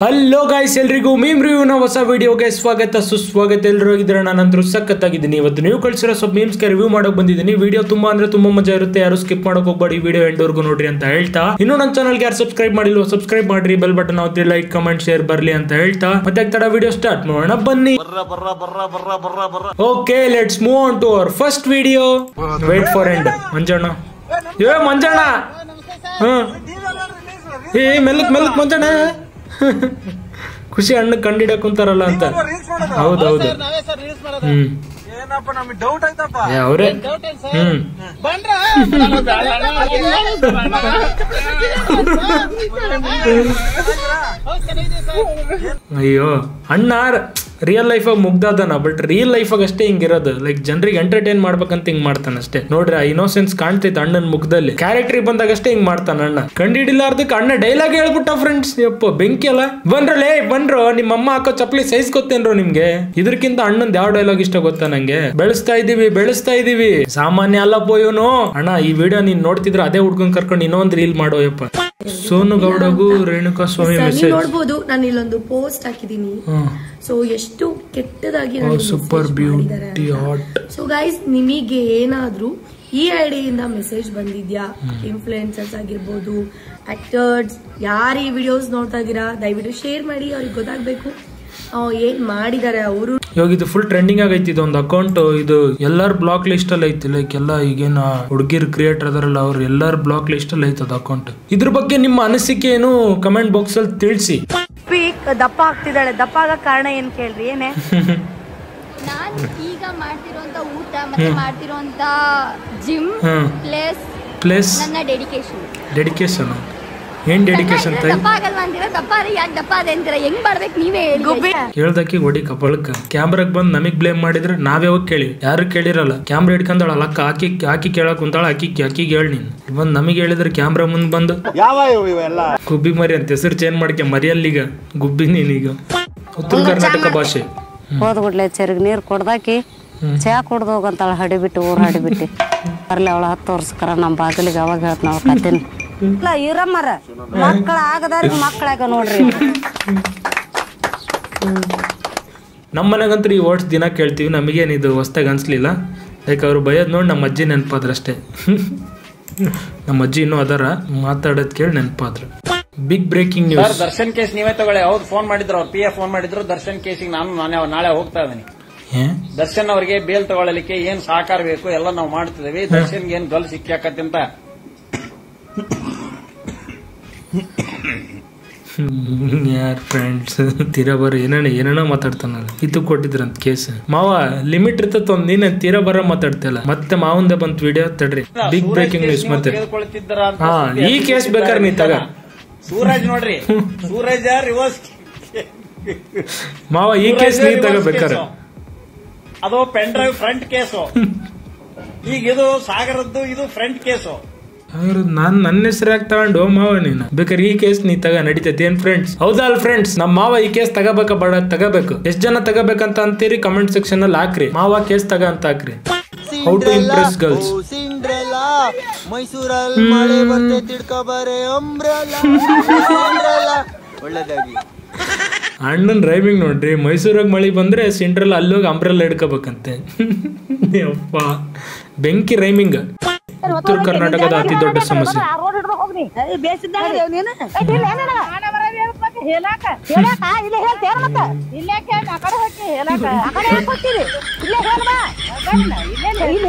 Hello guys, ಎಲ್ರಿಗೂ ಮೀಮ್ ರಿವ್ಯೂನ ಹೊಸ ವಿಡಿಯೋಗೆ ಸ್ವಾಗತ ಸುಸ್ವಾಗತ. ಎಲ್ಲರೂ ಹೋಗಿದ್ರೆ ನಾನಂತರೂ ಸಖತ್ತಾಗಿದ್ದೀನಿ. ಇವತ್ತು ನೀವು ಕಳಿಸಿರೋ ಸ್ವಲ್ಪ ಮೀಮ್ಸ್ಗೆ ರಿವ್ಯೂ ಮಾಡೋಕೆ ಬಂದಿದ್ದೀನಿ. ವಿಡಿಯೋ ತುಂಬಾ ಅಂದ್ರೆ ತುಂಬಾ ಮಜಾ ಇರುತ್ತೆ, ಯಾರು ಸ್ಕಿಪ್ ಮಾಡೋಕೆ ಹೋಗಬೇಡಿ, ವಿಡಿಯೋ ಎಂಡ್ವರೆಗೂ ನೋಡ್ರಿ ಅಂತ ಹೇಳ್ತಾ, ಇನ್ನು ನನ್ನ ಚಾನಲ್ಗೆ ಯಾರು ಸಬ್ಸ್ಕ್ರೈಬ್ ಮಾಡಿಲ್ವೋ ಸಬ್ಸ್ಕ್ರೈಬ್ ಮಾಡ್ರಿ, ಬೆಲ್ ಬಟನ್ ಒತ್ತಿ, ಲೈಕ್ ಕಮೆಂಟ್ ಶೇರ್ ಬರಲಿ ಅಂತ ಹೇಳ್ತಾ ಮತ್ತೆ ತಡ ವಿಡಿಯೋ ಸ್ಟಾರ್ಟ್ ಮಾಡೋಣ ಬನ್ನಿ. Okay, let's move on to our first video. Wait for end. Manjanna, Manjanna, ಮೆಲ್ಲಕ್ ಮೆಲ್ಲಕ್ ಮಂಜಣ್ಣ, ಖುಷಿ ಅಣ್ಣ ಕಂಡಿಡಕ್ ಕುಂತಾರಲ್ಲ ಅಂತ. ಹೌದೌದು, ಅವ್ರೆ ಅಯ್ಯೋ ಅಣ್ಣ ರಿಯಲ್ ಲೈಫ್ ಆಗ ಮುಗ್ದಾದನ, ಬಟ್ ರಿಯಲ್ ಲೈಫ್ ಆಗ ಅಷ್ಟೇ ಹಿಂಗಿರೋದು. ಲೈಕ್ ಜನರಿಗೆ ಎಂಟರ್ಟೈನ್ ಮಾಡ್ಬೇಕಂತ ಹಿಂಗ್ ಮಾಡ್ತಾನ ಅಷ್ಟೇ. ನೋಡ್ರಿ ಆ ಇನೋಸೆನ್ಸ್ ಕಾಣ್ತೈತೆ ಅಣ್ಣನ ಮುಖದಲ್ಲಿ. ಕ್ಯಾರೆಕ್ಟರ್ ಬಂದಾಗ ಅಷ್ಟೇ ಹಿಂಗ್ ಮಾಡ್ತಾನ ಅಣ್ಣ. ಕಂಡಿಡಿಲಾರ್ದಕ್ಕೆ ಅಣ್ಣ ಡೈಲಾಗ್ ಹೇಳ್ಬಿಟ್ಟ ಫ್ರೆಂಡ್ಸ್. ಯಪ್ಪ ಬೆಂಕಿ ಅಲ್ಲ. ಬಂದ್ರಲೇ ಬಂದ್ರು, ನಿಮ್ಮ ಅಮ್ಮ ಹಾಕೋ ಚಪ್ಪಲಿ ಸೈಜ್ ಗೊತ್ತೇನ್ರೋ ನಿಮ್ಗೆ? ಇದಕ್ಕಿಂತ ಅಣ್ಣಂದ್ ಯಾವ ಡೈಲಾಗ್ ಇಷ್ಟ ಗೊತ್ತಾ ನಂಗೆ? ಬೆಳೆಸ್ತಾ ಇದೀವಿ ಸಾಮಾನ್ಯ ಅಲ್ಲಪ್ಪ ಇವನು. ಅಣ್ಣ ಈ ವಿಡಿಯೋ ನೀನ್ ನೋಡ್ತಿದ್ರೆ ಅದೇ ಹುಡ್ಕೊಂಡ್ ಕರ್ಕೊಂಡು ಇನ್ನೊಂದ್ ರೀಲ್ ಮಾಡೋ ಯಪ್ಪ. ಸೋನು ಗೌಡಗೂ ರೇಣುಕಾ ಸ್ವಾಮಿ ಮೆಸೇಜ್ ನೋಡಬಹುದು. ನಾನು ಇಲ್ಲೊಂದು ಪೋಸ್ಟ್ ಹಾಕಿದೀನಿ. ಸೊ ಎಷ್ಟು ಕೆಟ್ಟದಾಗಿ super beauty hot. So guys, ನಿಮಗೆ ಏನಾದ್ರೂ ಈ ಐಡಿಯಿಂದ ಮೆಸೇಜ್ ಬಂದಿದ್ಯಾ? ಇನ್ಫ್ಲುಯೆನ್ಸರ್ಸ್ ಆಗಿರ್ಬೋದು, ಆಕ್ಟರ್ಸ್, ಯಾರು ಈ ವಿಡಿಯೋಸ್ ನೋಡ್ತಾ ಇದೀರಾ ದಯವಿಟ್ಟು ಶೇರ್ ಮಾಡಿ, ಅವ್ರಿಗೆ ಗೊತ್ತಾಗ್ಬೇಕು ಏನ್ ಮಾಡಿದಾರೆ ಅವರು. ಇವಾಗ ಇದು ಫುಲ್ ಟ್ರೆಂಡಿಂಗ್ ಆಗೈತಿ. ಇದೊಂದು ಅಕೌಂಟ್, ಇದು ಎಲ್ಲಾರ ಬ್ಲಾಕ್ ಲಿಸ್ಟ್ ಅಲ್ಲಿ ಐತಿ. ಲೈಕ್ ಎಲ್ಲ ಈಗೇನ ಹುಡುಗಿರ್ ಕ್ರಿಯೇಟರ್ ಅದರಲ್ಲ, ಅವ್ರು ಎಲ್ಲಾರ ಬ್ಲಾಕ್ ಲಿಸ್ಟ್ ಅಲ್ಲಿ ಐತದ ಅಕೌಂಟ್. ಇದ್ರ ಬಗ್ಗೆ ನಿಮ್ಮ ಅನಿಸಿಕೆ ಏನು ಕಮೆಂಟ್ ಬಾಕ್ಸ್ ಅಲ್ಲಿ ತಿಳಿಸಿ. ದಪ್ಪ ಆಗ್ತಿದ್ದಾಳೆ, ದಪ್ಪ ಆಗೋ ಕಾರಣ ಏನ್ ಕೇಳ್ರಿ? ಏನೇ ನಾನು ಈಗ ಮಾಡ್ತಿರೋಂತ ಊಟ ಮತ್ತೆ ಮಾಡ್ತಿರೋಂತ ಜಿಮ್ ಪ್ಲಸ್ ನನ್ನ ಡೆಡಿಕೇಶನ್. ಏನ್ ಡೆಡಿಕೇಶನ್? ದಪ್ಪ ಆಗಲ್ವಾ ಅಂತೀರಾ? ದಪ್ಪ ಆದ್ರೆ ಯಾಕೆ ದಪ್ಪ ಅದೇ ಅಂತೀರಾ? ಹೆಂಗ್ ಮಾಡ್ಬೇಕು ನೀವೇ ಹೇಳಿ. ಕೇಳ್ದಕ್ಕೆ ಹೊಡಿ ಕಪಳಕ್ಕ. ಕ್ಯಾಮ್ರಾಗ್ ಬಂದ್ ನಮಗ್ ಬ್ಲೇಮ್ ಮಾಡಿದ್ರೆ ನಾವೇ ಹೋಗಿ ಕೇಳಿ. ಯಾರು ಕೇಳಿರಲ್ಲ. ಕ್ಯಾಮ್ರಾ ಹಿಡ್ಕೊಂಡಾಳ ಅಕ್ಕ, ಹಾಕಿ ಕೇಳಕ್ ಕುಂತಾಳ, ಅಕ್ಕಿಗೆ ಹೇಳಿ ನೀನ್. ಬಂದ್ ನಮಗ್ ಹೇಳಿದ್ರೆ ಕ್ಯಾಮ್ರಾ ಮುಂದ್ ಬಂದು ಗುಬ್ಬಿ ಮರಿ ಅಂತ ಹೆಸರು ಚೇಂಜ್ ಮಾಡ್ಕೆ ಮರಿಯಲ್ಲೀಗ ಗುಬ್ಬಿ ನೀನೀಗ. ಉತ್ತರ ಕರ್ನಾಟಕ ಭಾಷೆ. ಹೋದ್ಬಿಡ್ಲೆ ಚೆರ್ಗ್ ನೀರ್ ಕೊಡ್ದಾಕಿ ಚಾ ಕುಡ್ದು ಹೋಗಂತಾಳ ಹಡಿಬಿಟ್ಟು ಊರ್ ಹಡಿಬಿಟ್ಟು ಬರ್ಲಿ. ಅವಳ 10 ವರ್ಷಕ್ಕರ ನಮ್ ಬಾಗಿಲಿಗೆ ಅವಾಗ ಹೇಳ್ತ ನಾವ್ ಕತ್ತೀನಿ ಇರಮ್ಮರ ಮಕ್ಕಳ ಆಗದಾರ ಮಕ್ಕಳಾಗ ನೋಡ್ರಿ. ನಮ್ಮ ಮನೆಗಂತೂ ಈ ವರ್ಡ್ಸ್ ದಿನ ಕೇಳ್ತೀವಿ. ನಮಗೇನಿದು ಹೊಸ್ತಾಗ ಅನ್ಸ್ಲಿಲ್ಲ. ಲೈಕ್ ಅವ್ರು ಬಯೋದ್ ನೋಡಿ ನಮ್ಮ ಅಜ್ಜಿ ನೆನಪಾದ್ರಷ್ಟೇ. ನಮ್ಮ ಅಜ್ಜಿ ಇನ್ನೂ ಅದರ ಮಾತಾಡೋದ್ ಕೇಳಿ ನೆನಪಾದ್ರು. Big breaking news. Darshan case ನೀವೇ ತಗೊಳ್ಳಿ. ಅವ್ರು ಫೋನ್ ಮಾಡಿದ್ರು, ಅವ್ರ PF ಫೋನ್ ಮಾಡಿದ್ರು. ದರ್ಶನ್ ಕೇಸಿಗೆ ನಾನು ನಾಳೆ ಹೋಗ್ತಾ ಇದ್ದೀನಿ. ದರ್ಶನ್ ಅವರಿಗೆ ಬೇಲ್ ತಗೊಳ್ಳಲಿಕ್ಕೆ ಏನ್ ಸಹಕಾರ ಬೇಕು ಎಲ್ಲ ನಾವು ಮಾಡ್ತಿದ್ದೀವಿ. ದರ್ಶನ್ಗೆ ಏನ್ ಗಲ್ ಸಿಕ್ಕಾಕತ್ತಂತ ಯಾರ್ ಫ್ರೆಂಡ್ಸ್ ತೀರಾ ಬರ ಏನೇನೋ ಮಾತಾಡ್ತಾನಲ್ಲ. ಇದು ಕೊಟ್ಟಿದ್ರಂತ ಕೇಸ್. ಮಾವ ಲಿಮಿಟ್ ಇರ್ತದ ಒಂದ್ ನೀನ್ ತೀರಾ ಬರ ಮಾತಾಡ್ತಿಲ್ಲ. ಮತ್ತೆ ಮಾವಂದೆ ಬಂತ ವಿಡಿಯೋ ತಡ್ರಿ. Big breaking news. ಮತ್ತೆ ಈ ಕೇಸ್ ಬೇಕಾದ್ರೆ ನೀ ತಗ. ಸೂರಜ್ ನೋಡ್ರಿ, ಸೂರಜ್ ರಿವರ್ಸ್ ಮಾವ ಈ ಕೇಸ್ ನೀ ತಗೋಬೇಕಾರೆ. ಅದು ಪೆನ್ ಡ್ರೈವ್ ಫ್ರಂಟ್ ಕೇಸು. ಈಗ ಇದು ಸಾಗರದ್ದು, ಇದು ಫ್ರಂಟ್ ಕೇಸು. ನಾನ್ ನನ್ನ ಹೆಸರಾಗಿ ತಗೊಂಡು ಮಾವ ನೀನು ಬೇಕಾದ್ರೆ ಈ ಕೇಸ್ ನೀ ತಗ ನಡೀತೈತಿ ಏನ್ ಫ್ರೆಂಡ್ಸ್? ಹೌದಲ್ ಫ್ರೆಂಡ್ಸ್? ನಮ್ಮ ಮಾವ ಈ ಕೇಸ್ ತಗೋಬೇಕ ಬೇಡ? ತಗೋಬೇಕು. ಎಷ್ಟ್ ಜನ ತಗೋಬೇಕಂತ ಅಂತೀರಿ ಕಮೆಂಟ್ ಸೆಕ್ಷನ್ ಅಲ್ಲಿ ಹಾಕ್ರಿ. ಮಾವ ಕೇಸ್ ತಗ ಅಂತ ಹಾಕ್ರಿ. How to impress girls. ಮೈಸೂರಲ್ಲಿ ಮಳೆ ಬಂದೆ ತಿಳ್ಕೊಬಾರೆ ಅಂಬ್ರೆಲಾ ಒಳ್ಳೆದಾಗಿ. ಅಣ್ಣನ್ ರೈಮಿಂಗ್ ನೋಡ್ರಿ. ಮೈಸೂರಾಗ ಮಳಿ ಬಂದ್ರೆ ಸಿಂಡ್ರೆಲ್ಲ ಅಲ್ಲೋಗಿ ಅಂಬ್ರೆಲ್ಲ ಹಿಡ್ಕೋಬೇಕಂತೆ. ಅಪ್ಪ ಬೆಂಕಿ ರೈಮಿಂಗ್. ಉತ್ತರ ಕರ್ನಾಟಕದ ಅತಿ ದೊಡ್ಡ ಸಮಸ್ಯೆ.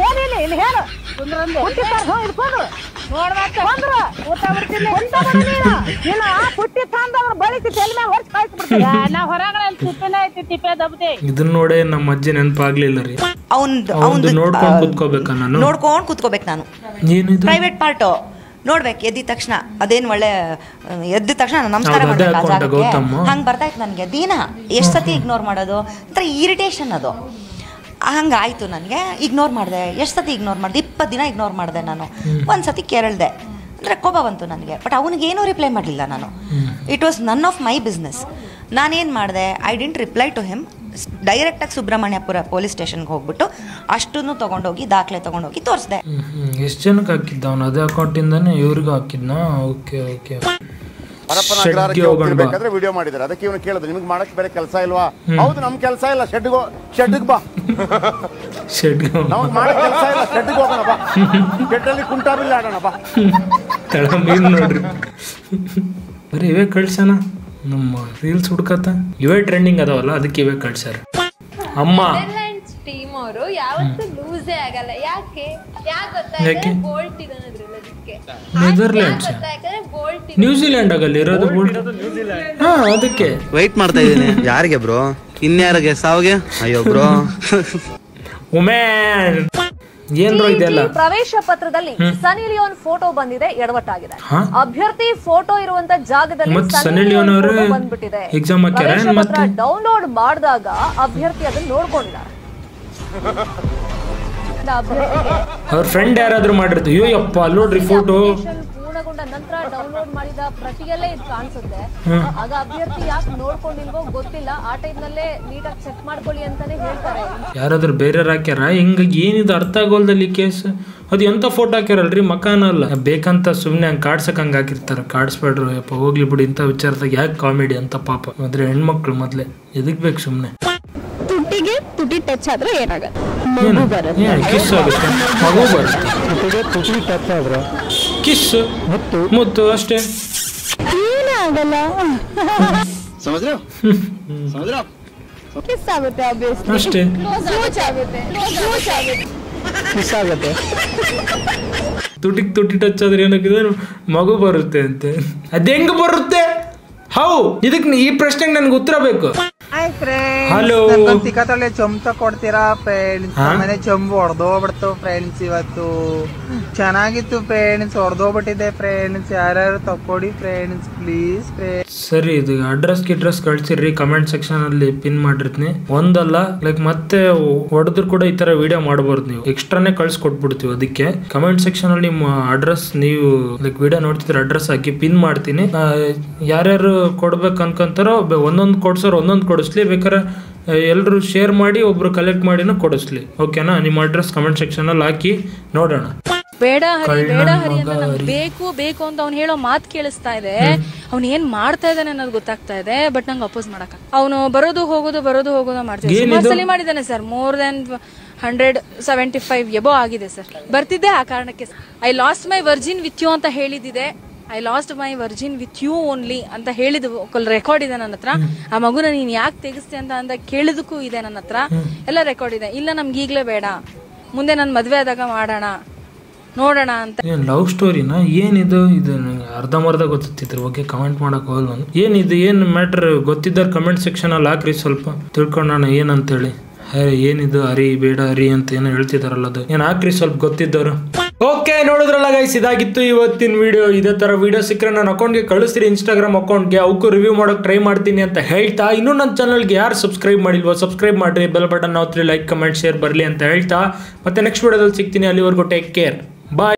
ಇದನ್ನ ನೋಡೇ ನಮ್ಮ ಅಜ್ಜಿ ನೆನಪಾಗ್ಲಿಲ್ಲ ರೀ. ನೋಡ್ಕೊಂಡ್ ಕುತ್ಕೋಬೇಕ ನಾನು. ನೋಡ್ಕೊಂಡ್ ಕುತ್ಕೋಬೇಕು ನಾನು. ಪ್ರೈವೇಟ್ ಪಾರ್ಟ್ ನೋಡ್ಬೇಕು. ಎದ್ದ ತಕ್ಷಣ ಅದೇನ್ ಒಳ್ಳೆ ಎದ್ದ ತಕ್ಷಣ ನಮಸ್ಕಾರ ಮಾಡ್ಬೇಕು. ಹಂಗ್ ಬರ್ತಾ ಇತ್ತು ನನ್ಗೆ ದಿನ. ಎಷ್ಟ್ ಸತಿ ಇಗ್ನೋರ್ ಮಾಡೋದು ಒಂಥರ ಇರಿಟೇಷನ್. ಅದು ಹಂಗಾಯ್ತು ನನಗೆ. ಇಗ್ನೋರ್ ಮಾಡಿದೆ. ಎಷ್ಟು ಸತಿ ಇಗ್ನೋರ್ ಮಾಡಿದೆ? 20 ದಿನ ಇಗ್ನೋರ್ ಮಾಡಿದೆ ನಾನು. ಒಂದ್ಸತಿ ಕೇರಳ್ದೆ ಅಂದರೆ ಕೋಪ ಬಂತು ನನಗೆ. ಬಟ್ ಅವನಿಗೇನೂ ರಿಪ್ಲೈ ಮಾಡಲಿಲ್ಲ ನಾನು. It was none of my business. ನಾನೇನು ಮಾಡಿದೆ, I didn't reply to him. ಡೈರೆಕ್ಟಾಗಿ ಸುಬ್ರಹ್ಮಣ್ಯಪುರ ಪೊಲೀಸ್ ಸ್ಟೇಷನ್ಗೆ ಹೋಗ್ಬಿಟ್ಟು ಅಷ್ಟನ್ನು ತೊಗೊಂಡೋಗಿ ದಾಖಲೆ ತೊಗೊಂಡೋಗಿ ತೋರಿಸಿದೆ. ಎಷ್ಟು ಜನಕ್ಕೆ ಹಾಕಿದ್ದ ಅವನು? ಅದೇ ಅಕೌಂಟಿಂದಾನೆ ಇವ್ರಿಗೂ ಹಾಕಿದ್ನಾ? Okay okay. ಪರಪ್ಪನ ಅಗ್ರಹಾರಕ್ಕೆ ಹೋಗ್ತಿರ್ಬೇಕಾದ್ರೆ ವಿಡಿಯೋ ಮಾಡಿದ್ದಾರೆ. ಅದಕ್ಕೆ ಇವನು ಕೇಳಿದ್ರು, ನಿಮ್ಗೆ ಮಾಡಕ್ ಬೇರೆ ಕೆಲಸ ಇಲ್ವಾ? ಹೌದು, ನಮ್ ಕೆಲಸ ಇಲ್ಲ, ಶೆಡ್ಗೆ ಬಾ. ನಮ್ಗೆ ಮಾಡಕ್ ಕೆಲಸ ಇಲ್ಲ, ಶೆಡ್ಗೆ ಹೋಗೋಣ ಬಾ, ಶೆಡ್ಡಲ್ಲಿ ಕುಂಟಾಬಿಲ್ಲ ಆಡೋಣ ಬಾ. ನೋಡ್ರಿ ಬರೀ ಇವೇ ಕಳ್ಸಣ ನಮ್ಮ ರೀಲ್ಸ್ ಹುಡ್ಕತ್ತ. ಇವೇ ಟ್ರೆಂಡಿಂಗ್ ಅದಾವಲ್ಲ, ಅದಕ್ಕೆ ಇವೇ ಕಳ್ಸ್ಯಾರ. ಅಮ್ಮ ಟೀಮ್ ಅವರು ಯಾವತ್ತೂ ಲೂಸೇ ಆಗಲ್ಲ. ಯಾಕೆ ಗೊತ್ತಾಯ್ತು? ಬೋಲ್ಟ್ ಇದೆ ಅದಕ್ಕೆ. ನೆದರ್ಲ್ಯಾಂಡ್ಸ್, ನ್ಯೂಜಿಲೆಂಡ್ ಆಗಲ್ಲ ಇರೋದು ಬೋಲ್ಟ್. ಹಾ, ಅದಕ್ಕೆ ವೈಟ್ ಮಾಡ್ತಾ ಇದ್ದೀನಿ. ಯಾರಿಗೆ ಬ್ರೋ? ಇನ್ಯಾರಿಗೆ? ಸಾವ್ಗೆ? ಅಯ್ಯೋ ಬ್ರೋ. ಉಮೇನ್ ಏನ್ರೋ ಇದೆಲ್ಲ. ಪ್ರವೇಶ ಪತ್ರದಲ್ಲಿ ಸನಿ ಲಿಯೋನ್ ಫೋಟೋ ಬಂದಿದೆ, ಎಡವಟ್ಟಾಗಿದೆ. ಅಭ್ಯರ್ಥಿ ಫೋಟೋ ಇರುವಂತ ಜಾಗದಲ್ಲಿ ಸನಿ ಲಿಯೋನ್ ಫೋಟೋ ಬಂದ್ಬಿಟ್ಟಿದೆ. ಪ್ರವೇಶ ಪತ್ರ ಡೌನ್ಲೋಡ್ ಮಾಡಿದಾಗ ಅಭ್ಯರ್ಥಿ ಅದನ್ನ ನೋಡ್ಕೊಂಡಿದ್ದಾರೆ. ಅವ್ರ ಫ್ರೆಂಡ್ ಯಾರಾದ್ರೂ ಮಾಡಿರ್ತೀವಿ. ಅಯ್ಯೋ ಯಪ್ಪ, ಅಲ್ಲಿ ನೋಡ್ರಿ ಫೋಟೋ. ಪೂರ್ಣಗೊಂಡ ನಂತರ ಡೌನ್ಲೋಡ್ ಮಾಡಿದ ಪ್ರತಿಯಲ್ಲೇ ಇದು ಕಾಣಿಸುತ್ತೆ. ಆಗ ಅಭ್ಯರ್ಥಿ ಯಾಕೆ ನೋಡ್ಕೊಂಡಿಲ್ವೋ ಗೊತ್ತಿಲ್ಲ. ಆ ಟೈಮ್ ನಲ್ಲೇ ನೀಟಾಗಿ ಚೆಕ್ ಮಾಡ್ಕೊಳ್ಳಿ ಅಂತಾನೆ ಹೇಳ್ತಾರೆ. ಯಾರಾದ್ರೂ ಬೇರೆ ಹಾಕ್ಯಾರ? ಹಿಂಗ ಏನಿದು ಅರ್ಥ ಆಗೋಲ್ದಲ್ಲಿ ಕೇಸ್. ಅದು ಎಂತ ಫೋಟೋ ಹಾಕ್ಯಾರಲ್ರಿ, ಮಕಾನ ಅಲ್ಲ. ಬೇಕಂತ ಸುಮ್ನೆ ಹಂಗ ಕಾಡ್ಸಕ್ ಹಂಗ ಹಾಕಿರ್ತಾರ. ಕಾಡ್ಸ್ಬೇಡ್ರು ಯಪ್ಪ, ಹೋಗ್ಲಿ ಬಿಡಿ. ಇಂಥ ವಿಚಾರದಾಗ ಯಾಕೆ ಕಾಮಿಡಿ ಅಂತ ಪಾಪ. ಆದ್ರೆ ಹೆಣ್ಮಕ್ಳು ಮೊದ್ಲೆ ಎದಕ್ ಬೇಕು ಸುಮ್ನೆ. ತುಟಿಗೆ ತುಟಿ ಟಚ್ ಆದ್ರೆ ಏನಾಗತ್ತೆ? ಕಿಸ್ ಆಗುತ್ತೆ, ಮಗು ಬರುತ್ತೆ. ತುಟಿ ಟಚ್ ಆದ್ರೆ ಕಿಸ್, ಮುತ್ತು ಅಷ್ಟೇ, ಏನಾಗಲ್ಲ. ಕಿಸ್ ಆಗುತ್ತೆ ಅಷ್ಟೇ. ಕಿಸ್ ಆಗುತ್ತೆ. ತುಟಿಗೆ ತುಟಿ ಟಚ್ ಆದ್ರೆ ಏನಾಗಿದೆ? ಮಗು ಬರುತ್ತೆ ಅಂತೆ. ಅದ್ ಹೆಂಗ್ ಬರುತ್ತೆ? ಹೌ ಇದಕ್ಕೆ ಈ ಪ್ರಶ್ನೆಗೆ ನನ್ಗೆ ಉತ್ತರ ಬೇಕು. ಹಲೋ, ಸಿಕ್ಕತ್ತೊಳ್ಳೆ ಚೊಂಬ ಕೊಡ್ತೀರಾ ಫ್ರೆಂಡ್ಸ್? ಮನೆ ಚೊಂಬು ಹೊಡೆದೋಗ್ಬಿಡ್ತು ಫ್ರೆಂಡ್ಸ್. ಇವತ್ತು ಚೆನ್ನಾಗಿತ್ತು ಫ್ರೆಂಡ್ಸ್, ಹೊಡೆದೋಗ್ಬಿಟ್ಟಿದೆ ಫ್ರೆಂಡ್ಸ್. ಯಾರ್ಯಾರು ತಕ್ಕೊಡಿ ಫ್ರೆಂಡ್ಸ್ ಪ್ಲೀಸ್ ಫ್ರೆಂಡ್ಸ್. ಸರಿ, ಇದು ಅಡ್ರೆಸ್ ಕಳ್ಸಿರ್ರಿ, ಕಮೆಂಟ್ ಸೆಕ್ಷನ್ ಅಲ್ಲಿ ಪಿನ್ ಮಾಡಿರ್ತೀನಿ. ಒಂದಲ್ಲ ಲೈಕ್ ಮತ್ತೆ ಹೊಡೆದ್ರು ಕೂಡ ಈ ತರ ವಿಡಿಯೋ ಮಾಡಬಾರ್ದು. ನೀವು ಎಕ್ಸ್ಟ್ರಾನೇ ಕಳ್ಸಿಕೊಟ್ಬಿಡ್ತೀವಿ. ಅದಕ್ಕೆ ಕಮೆಂಟ್ ಸೆಕ್ಷನ್ ಅಲ್ಲಿ ನಿಮ್ಮ ಅಡ್ರೆಸ್, ನೀವು ಲೈಕ್ ವಿಡಿಯೋ ನೋಡ್ತಿದ್ರೆ ಅಡ್ರೆಸ್ ಹಾಕಿ ಪಿನ್ ಮಾಡ್ತೀನಿ. ಯಾರ್ಯಾರು ಕೊಡ್ಬೇಕು ಅನ್ಕೊಂತಾರೋ ಒಂದೊಂದು ಕೊಡ್ಸೋರು ಒಂದೊಂದು ಕೊಡಿಸ್ಲಿ. ಬೇಕಾದ್ರೆ ಎಲ್ಲರೂ ಶೇರ್ ಮಾಡಿ ಒಬ್ರು ಕಲೆಕ್ಟ್ ಮಾಡಿನೂ ಕೊಡಿಸ್ಲಿ. ಓಕೆನಾ? ನಿಮ್ಮ ಅಡ್ರೆಸ್ ಕಮೆಂಟ್ ಸೆಕ್ಷನ್ ಅಲ್ಲಿ ಹಾಕಿ ನೋಡೋಣ. ಬೇಡ ಹರಿ ಅಂತ ನಂಗೆ ಬೇಕು ಅಂತ ಅವ್ನು ಹೇಳೋ ಮಾತು ಕೇಳಿಸ್ತಾ ಇದೆ. ಅವ್ನು ಏನ್ ಮಾಡ್ತಾ ಇದ್ದಾನೆ ಅನ್ನೋದು ಗೊತ್ತಾಗ್ತಾ ಇದೆ. ಬಟ್ ನಂಗೆ ಅಪೋಸ್ ಮಾಡಕ್ ಅವನು ಬರೋದು ಹೋಗೋದು ಮಾಡ್ತಿದ್ದಾನೆ. ಮಾಡಿದ್ದಾನೆ ಸರ್. ಮೋರ್ ದೆನ್ 175 ಎಬೋ ಆಗಿದೆ ಸರ್. ಬರ್ತಿದ್ದೆ ಆ ಕಾರಣಕ್ಕೆ. I lost my virgin with you ಅಂತ ಹೇಳಿದ್ದಿದೆ. I lost my virgin with you only ಅಂತ ಹೇಳಿದ ರೆಕಾರ್ಡ್ ಇದೆ ನನ್ನ ಹತ್ರ. ಆ ಮಗುನ ನೀನ್ ಯಾಕೆ ತೆಗಿಸ್ತೆ ಅಂತ ಕೇಳಿದಕ್ಕೂ ಇದೆ ನನ್ನ ಹತ್ರ. ಎಲ್ಲ ರೆಕಾರ್ಡ್ ಇದೆ. ಇಲ್ಲ ನಮ್ಗೆ ಈಗ್ಲೇ ಬೇಡ, ಮುಂದೆ ನನ್ ಮದ್ವೆ ಆದಾಗ ಮಾಡೋಣ ನೋಡೋಣ ಅಂತ. ಲವ್ ಸ್ಟೋರಿನ ಏನಿದು? ಇದು ಅರ್ಧಂಬರ್ಧ ಗೊತ್ತಿದ್ರ ಬಗ್ಗೆ ಕಮೆಂಟ್ ಮಾಡಕ್ ಹೋಗಲ್ಲ. ಏನಿದು, ಏನ್ ಮ್ಯಾಟ್ರ್ ಗೊತ್ತಿದ್ದಾರೆ ಕಮೆಂಟ್ ಸೆಕ್ಷನ್ ಅಲ್ಲಿ ಹಾಕ್ರಿ, ಸ್ವಲ್ಪ ತಿಳ್ಕೊಂಡೋಣ ಏನಂತೇಳಿ. ಏನಿದು ಹರಿ ಬೇಡ ಹರಿ ಅಂತ ಏನೋ ಹೇಳ್ತಿದಾರಲ್ಲ, ಅದು ಏನ್ ಹಾಕ್ರಿ ಸ್ವಲ್ಪ ಗೊತ್ತಿದ್ದವರು. ಓಕೆ, ನೋಡಿದ್ರಲ್ಲ ಗೈಸ್, ಇದಾಗಿತ್ತು ಇವತ್ತಿನ ವಿಡಿಯೋ. ಇದೇ ತರ ವಿಡಿಯೋ ಸಿಕ್ಕರೆ ನನ್ನ ಅಕೌಂಟ್ಗೆ ಕಳಿಸ್ತೀರಿ, ಇನ್ಸ್ಟಾಗ್ರಾಮ್ ಅಕೌಂಟ್ಗೆ. ಅವಕ್ಕೂ ರಿವ್ಯೂ ಮಾಡೋಕೆ ಟ್ರೈ ಮಾಡ್ತೀನಿ ಅಂತ ಹೇಳ್ತಾ, ಇನ್ನೂ ನನ್ನ ಚಾನಲ್ಗೆ ಯಾರು ಸಬ್ಸ್ಕ್ರೈಬ್ ಮಾಡಿಲ್ವೋ ಸಬ್ಸ್ಕ್ರೈಬ್ ಮಾಡ್ರಿ, ಬೆಲ್ ಬಟನ್ ಒತ್ತಿರಿ, ಲೈಕ್ ಕಮೆಂಟ್ ಶೇರ್ ಬರಲಿ ಅಂತ ಹೇಳ್ತಾ, ಮತ್ತೆ ನೆಕ್ಸ್ಟ್ ವಿಡಿಯೋದಲ್ಲಿ ಸಿಗ್ತೀನಿ. ಅಲ್ಲಿವರೆಗೂ ಟೇಕ್ ಕೇರ್, ಬಾಯ್.